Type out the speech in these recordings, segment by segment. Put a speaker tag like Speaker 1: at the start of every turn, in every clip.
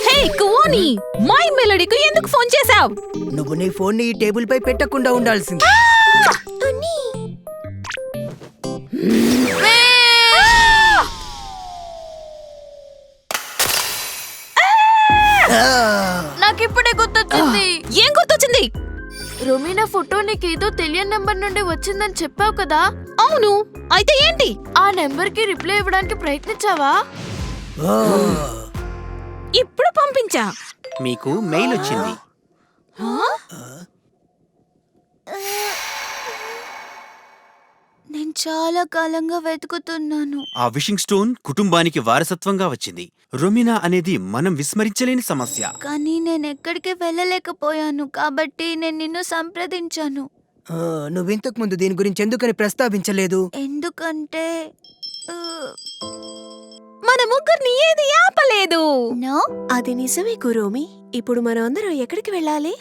Speaker 1: హే కువాని, my మెలోడీకి ఎందుకు phone చేశావ్?
Speaker 2: నువ్వు నీ ఫోన్ ని ఈ టేబుల్ పై పెట్టకుండా ఉండాల్సింది.
Speaker 3: నాకిప్పుడే గుర్తొచ్చింది.
Speaker 1: ఏం గుర్తొచ్చింది?
Speaker 3: రొమీనా ఫోటో నీకేదో తెలియని నంబర్ నుండి వచ్చిందని చెప్పావు కదా.
Speaker 1: అవును, అయితే ఏంటి?
Speaker 3: ఆ నెంబర్ కి రిప్లై ఇవ్వడానికి ప్రయత్నించావా?
Speaker 1: ఇప్పుడు పంపించా.
Speaker 4: మీకు మెయిల్ వచ్చింది.
Speaker 3: నేను చాలా కాలంగా వెతుకుతున్నాను.
Speaker 4: ఆ విషింగ్ స్టోన్ కుటుంబానికి వారసత్వంగా వచ్చింది. రొమీనా అనేది మనం విస్మరించలేని సమస్య.
Speaker 3: కానీ నేను ఎక్కడికి వెళ్ళలేకపోయాను, కాబట్టి నేను నిన్ను సంప్రదించాను.
Speaker 2: నువ్వింతకు ముందు దీని గురించి ఎందుకని ప్రస్తావించలేదు?
Speaker 3: ఎందుకంటే
Speaker 1: మన ముగ్గురిని ఏది ఆపలేదు.
Speaker 3: నో,
Speaker 5: అది నిజమే కురోమి. ఇప్పుడు మనం అందరం ఎక్కడికి వెళ్ళాలి?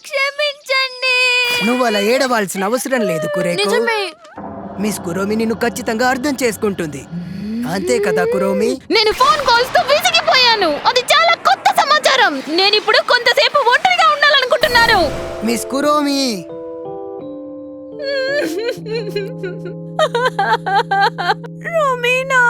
Speaker 3: క్షమించండి.
Speaker 2: నువ్వు అలా ఏడవాల్సిన అవసరం లేదు కురేకో.
Speaker 3: నిజమే.
Speaker 2: మిస్ కురోమి నిన్ను ఖచ్చితంగా అర్థం చేసుకుంటుంది. అంతే కదా కురోమి?
Speaker 1: నేను ఫోన్ కాల్స్ తో విసిగిపోయాను. అది చాలా కొత్త సమాచారం. నేను ఇప్పుడు కొంతసేపు ఒంటరిగా ఉండాలనుకుంటున్నాను.
Speaker 2: మిస్ కురోమి,
Speaker 1: రొమీనా,